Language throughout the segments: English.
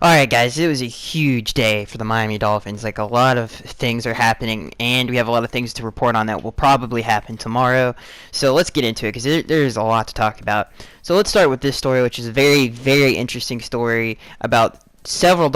Alright guys, it was a huge day for the Miami Dolphins. Like, a lot of things are happening, and we have a lot of things to report on that will probably happen tomorrow. So let's get into it, because there's a lot to talk about. So let's start with this story, which is a very, very interesting story about several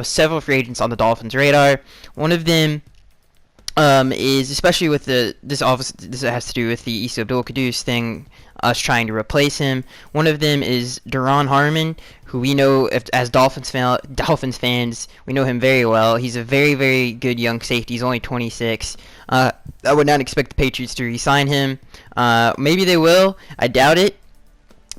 several free agents on the Dolphins' radar. One of them is, especially with this has to do with the Issa Abdul Qaddus thing, us trying to replace him. One of them is Duron Harmon, who we know as Dolphins fans, we know him very well. He's a very, very good young safety. He's only 26. I would not expect the Patriots to re-sign him. Maybe they will. I doubt it.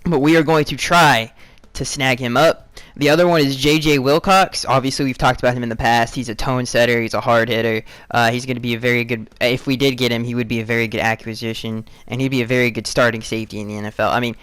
But we are going to try to snag him up. The other one is J.J. Wilcox. Obviously, we've talked about him in the past. He's a tone setter. He's a hard hitter. He's going to be a very good. If we did get him, he would be a very good acquisition, and he'd be a very good starting safety in the NFL. I mean,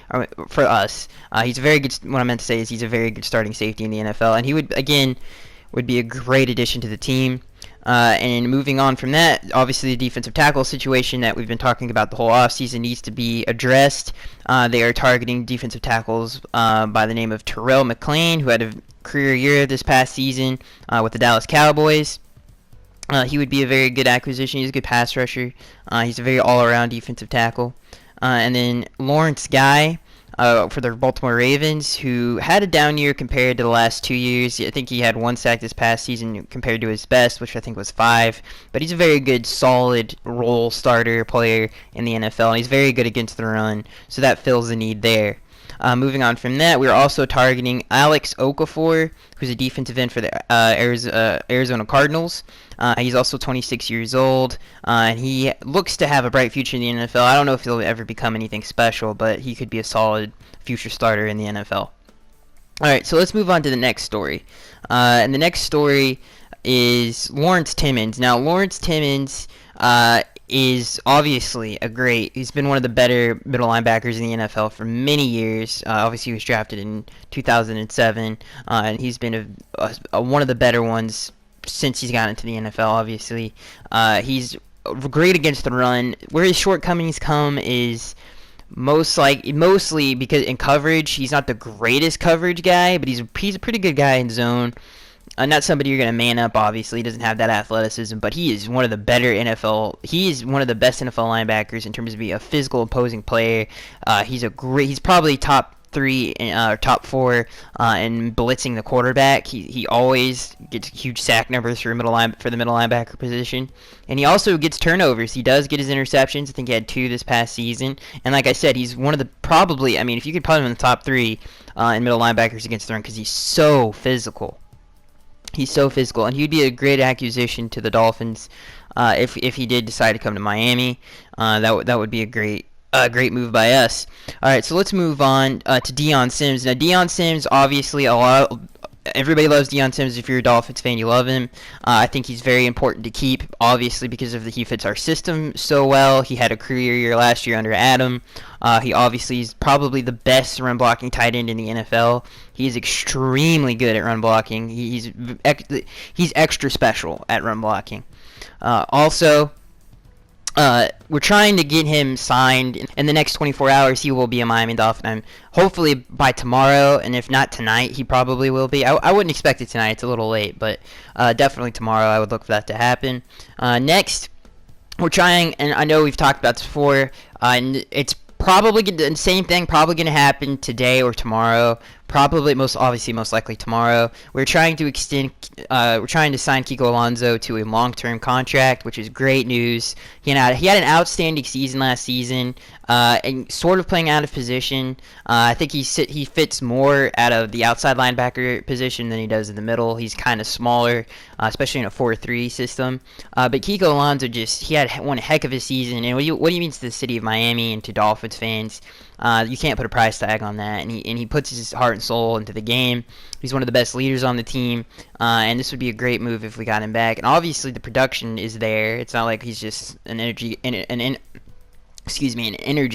for us, he's a very good. What I meant to say is he's a very good starting safety in the NFL, and he would be a great addition to the team. And moving on from that, obviously the defensive tackle situation that we've been talking about the whole offseason needs to be addressed. They are targeting defensive tackles by the name of Terrell McClain, who had a career year this past season with the Dallas Cowboys. He would be a very good acquisition. He's a good pass rusher. He's a very all-around defensive tackle. And then Lawrence Guy for the Baltimore Ravens, who had a down year compared to the last 2 years. I think he had 1 sack this past season compared to his best, which I think was 5. But he's a very good, solid role starter player in the NFL, and he's very good against the run, so that fills the need there. Moving on from that, we're also targeting Alex Okafor, who's a defensive end for the Arizona Cardinals. He's also 26 years old, and he looks to have a bright future in the NFL. I don't know if he'll ever become anything special, but he could be a solid future starter in the NFL. Alright, so let's move on to the next story. And the next story is Lawrence Timmons. Now, Lawrence Timmons is obviously he's been one of the better middle linebackers in the NFL for many years. Obviously, he was drafted in 2007, and he's been one of the better ones since he's gotten into the NFL, obviously. He's great against the run. Where his shortcomings come is mostly because in coverage, he's not the greatest coverage guy, but he's a pretty good guy in zone. Not somebody you're going to man up, obviously. He doesn't have that athleticism, but he is one of the better he is one of the best NFL linebackers in terms of being a physical opposing player. He's probably top 3 or top 4 in blitzing the quarterback. He always gets huge sack numbers for the middle linebacker position, and he also gets turnovers. He does get his interceptions. I think he had 2 this past season, and like I said, he's one of the if you could put him in the top 3 in middle linebackers against the run, because he's so physical. He's so physical, and he'd be a great acquisition to the Dolphins if he did decide to come to Miami. That would be a great move by us. All right, so let's move on to Deion Sims. Now, Deion Sims, obviously, everybody loves Deion Sims. If you're a Dolphins fan, you love him. I think he's very important to keep, obviously, because he fits our system so well. He had a career year last year under Adam. He obviously is probably the best run blocking tight end in the NFL. He is extremely good at run blocking. He's extra special at run blocking. Also, we're trying to get him signed in the next 24 hours. He will be a Miami Dolphin. Hopefully by tomorrow, and if not tonight, he probably will be. I wouldn't expect it tonight. It's a little late, but definitely tomorrow I would look for that to happen. Next, we're trying, and I know we've talked about this before, and it's probably the same thing, probably going to happen today or tomorrow. Probably, most likely tomorrow. We're trying to sign Kiko Alonso to a long-term contract, which is great news. He had an outstanding season last season, and sort of playing out of position. I think he fits more out of the outside linebacker position than he does in the middle. He's kind of smaller, especially in a 4-3 system. But Kiko Alonso he had one heck of a season, and what he means to the city of Miami and to Dolphins fans. You can't put a price tag on that, and he puts his heart and soul into the game. He's one of the best leaders on the team, and this would be a great move if we got him back. And obviously, the production is there. It's not like he's just an energy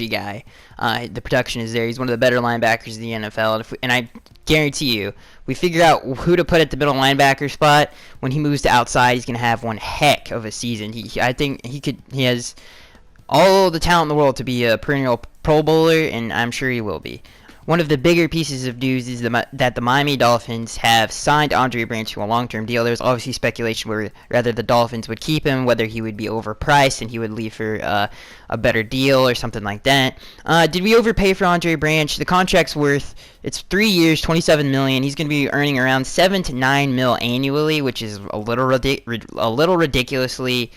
guy. The production is there. He's one of the better linebackers in the NFL, and I guarantee you, we figure out who to put at the middle linebacker spot. When he moves to outside, he's gonna have one heck of a season. I think he has all the talent in the world to be a perennial Pro Bowler, and I'm sure he will be. one of the bigger pieces of news is that the Miami Dolphins have signed Andre Branch to a long-term deal. There's obviously speculation where rather the Dolphins would keep him, whether he would be overpriced and he would leave for a better deal or something like that. Did we overpay for Andre Branch? The contract's worth, it's 3 years, $27 million. He's going to be earning around $7 to $9 mil annually, which is a little ridiculously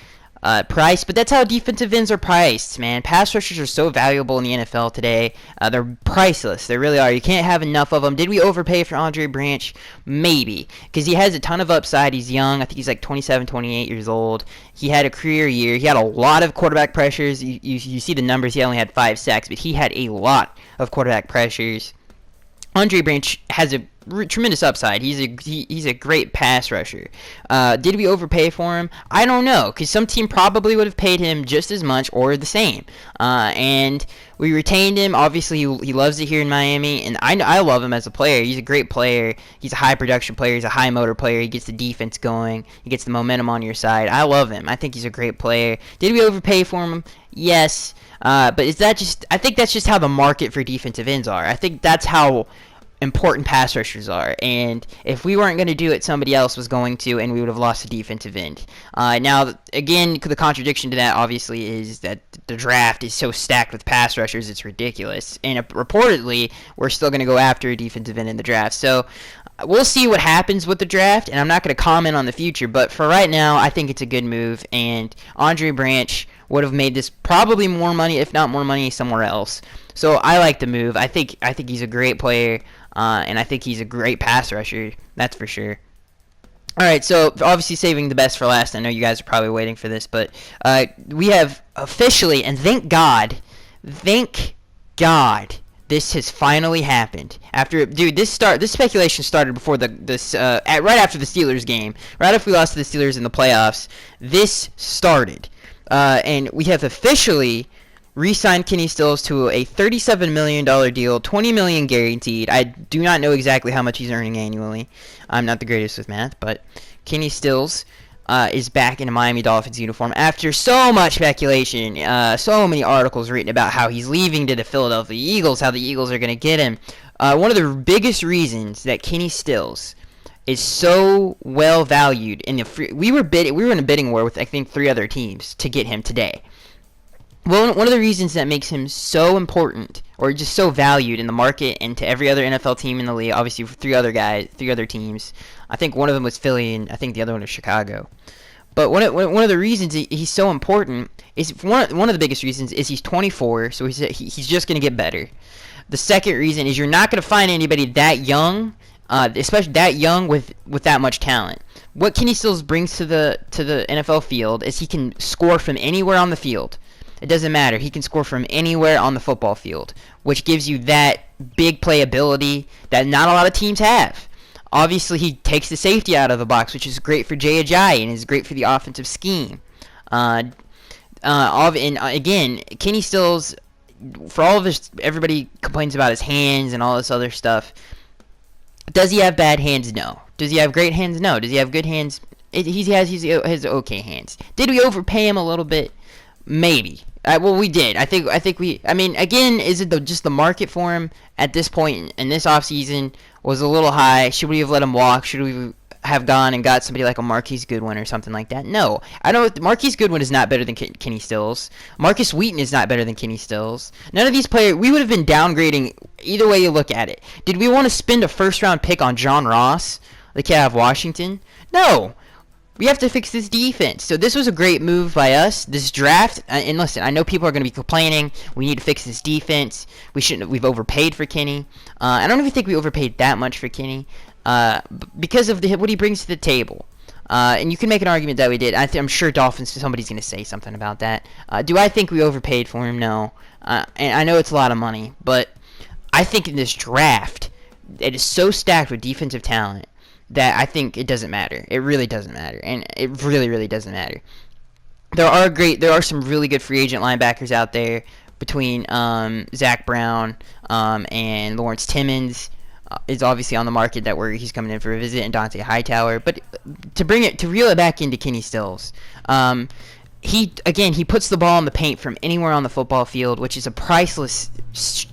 price, but that's how defensive ends are priced, man. Pass rushers are so valuable in the NFL today. They're priceless. They really are. You can't have enough of them. Did we overpay for Andre Branch? Maybe, because he has a ton of upside. He's young. I think he's like 27, 28 years old. He had a career year. He had a lot of quarterback pressures. You see the numbers. He only had 5 sacks, but he had a lot of quarterback pressures. Andre Branch has a tremendous upside. He's a great pass rusher. Did we overpay for him? I don't know, because some team probably would have paid him just as much or the same. And we retained him. Obviously, he loves it here in Miami, and I love him as a player. He's a great player. He's a high production player. He's a high motor player. He gets the defense going. He gets the momentum on your side. I love him. I think he's a great player. Did we overpay for him? Yes. But is that just? I think that's just how the market for defensive ends are. I think that's how important pass rushers are, and if we weren't going to do it, somebody else was going to, and we would have lost a defensive end. Now, again, the contradiction to that obviously is that the draft is so stacked with pass rushers, it's ridiculous, and reportedly we're still going to go after a defensive end in the draft. So we'll see what happens with the draft, and I'm not going to comment on the future, but for right now, I think it's a good move, and Andre Branch would have made this probably more money, if not more money, somewhere else. So I like the move. I think he's a great player, and I think he's a great pass rusher. That's for sure. All right, so obviously saving the best for last. I know you guys are probably waiting for this, but we have officially, and thank God, this has finally happened. This speculation started before right after the Steelers game, right after we lost to the Steelers in the playoffs. This started, and we have officially re-signed Kenny Stills to a $37 million deal, $20 million guaranteed. I do not know exactly how much he's earning annually. I'm not the greatest with math, but Kenny Stills is back in a Miami Dolphins uniform after so much speculation, so many articles written about how he's leaving to the Philadelphia Eagles, how the Eagles are going to get him. One of the biggest reasons that Kenny Stills is so well valued we were in a bidding war with I think 3 other teams to get him today. Well, one of the reasons that makes him so important, or just so valued in the market and to every other NFL team in the league, obviously 3 other teams. I think one of them was Philly, and I think the other one was Chicago. But one of the reasons he's so important is one of the biggest reasons is he's 24, so he's just going to get better. The second reason is you're not going to find anybody that young, especially that young with that much talent. What Kenny Stills brings to the NFL field is he can score from anywhere on the field. It doesn't matter. He can score from anywhere on the football field, which gives you that big playability that not a lot of teams have. Obviously, he takes the safety out of the box, which is great for Jay Ajayi and is great for the offensive scheme. And again, Kenny Stills, for all of this, everybody complains about his hands and all this other stuff. Does he have bad hands? No. Does he have great hands? No. Does he have good hands? He has okay hands. Did we overpay him a little bit? Maybe. Well, we did. I think we. I mean, again, is it just the market for him at this point in this offseason was a little high? Should we have let him walk? Should we have gone and got somebody like a Marquise Goodwin or something like that? No. I know Marquise Goodwin is not better than Kenny Stills. Marcus Wheaton is not better than Kenny Stills. None of these players. We would have been downgrading either way you look at it. Did we want to spend a first-round pick on John Ross, the kid out of Washington? No. We have to fix this defense. So this was a great move by us. This draft, and listen, I know people are going to be complaining. We need to fix this defense. We've overpaid for Kenny. I don't even think we overpaid that much for Kenny because of what he brings to the table. And you can make an argument that we did. I'm sure somebody's going to say something about that. Do I think we overpaid for him? No. And I know it's a lot of money, but I think in this draft, it is so stacked with defensive talent that I think it doesn't matter. It really doesn't matter, and it really, really doesn't matter. There are some really good free agent linebackers out there between Zach Brown and Lawrence Timmons is obviously on the market he's coming in for a visit, and Dante Hightower. But to reel it back into Kenny Stills, he puts the ball in the paint from anywhere on the football field, which is a priceless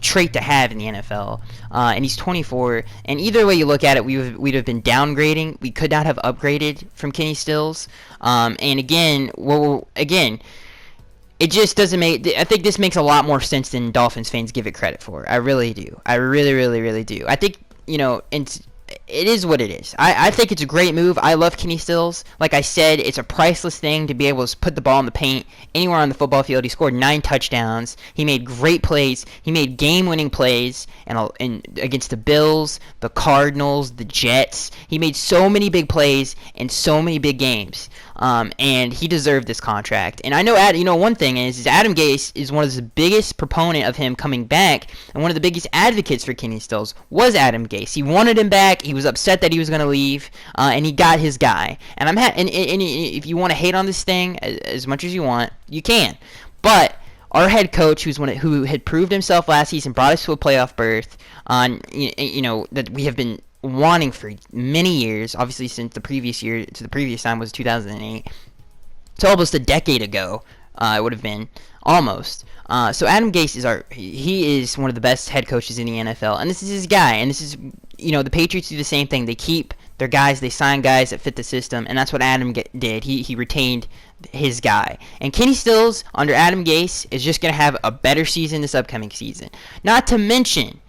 trait to have in the NFL. And he's 24. And either way you look at it, we'd have been downgrading. We could not have upgraded from Kenny Stills. And again, it just doesn't make. I think this makes a lot more sense than Dolphins fans give it credit for. I really do. I really, really, really do. I think, and it is what it is. I think it's a great move. I love Kenny Stills. Like I said, it's a priceless thing to be able to put the ball in the paint anywhere on the football field. He scored 9 touchdowns. He made great plays. He made game-winning plays and against the Bills, the Cardinals, the Jets. He made so many big plays in so many big games. And he deserved this contract. And I know, one thing is Adam Gase is one of the biggest proponent of him coming back, and one of the biggest advocates for Kenny Stills was Adam Gase. He wanted him back. He was upset that he was going to leave, and he got his guy. And and if you want to hate on this thing as much as you want, you can. But our head coach, who had proved himself last season, brought us to a playoff berth, that we have been wanting for many years, obviously since the previous year to the previous time was 2008. It's almost a decade ago. It would have been almost. So Adam Gase is one of the best head coaches in the NFL, and this is his guy. And this is, the Patriots do the same thing. They keep their guys, they sign guys that fit the system, and that's what Adam did. He retained his guy. And Kenny Stills under Adam Gase is just going to have a better season this upcoming season. Not to mention,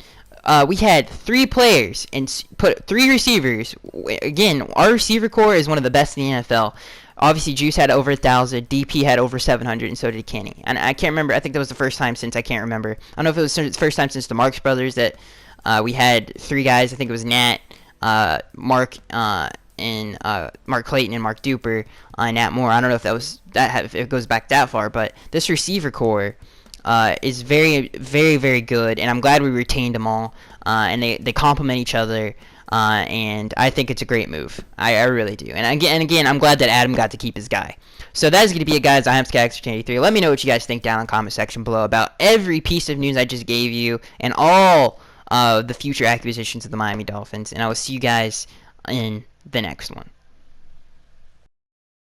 we had 3 players and put 3 receivers. Again, our receiver core is one of the best in the NFL. Obviously, Juice had over 1,000. DP had over 700, and so did Kenny. And I can't remember. I think that was the first time since I can't remember. I don't know if it was the first time since the Marks Brothers that we had 3 guys. I think it was Nat, Mark, and Mark Clayton and Mark Duper, Nat Moore. I don't know if it goes back that far, but this receiver core is very, very, very good, and I'm glad we retained them all. And they complement each other. And I think it's a great move. I really do. And again, I'm glad that Adam got to keep his guy. So that is going to be it, guys. I am Skyx83. Let me know what you guys think down in the comment section below about every piece of news I just gave you and all the future acquisitions of the Miami Dolphins. And I will see you guys in the next one.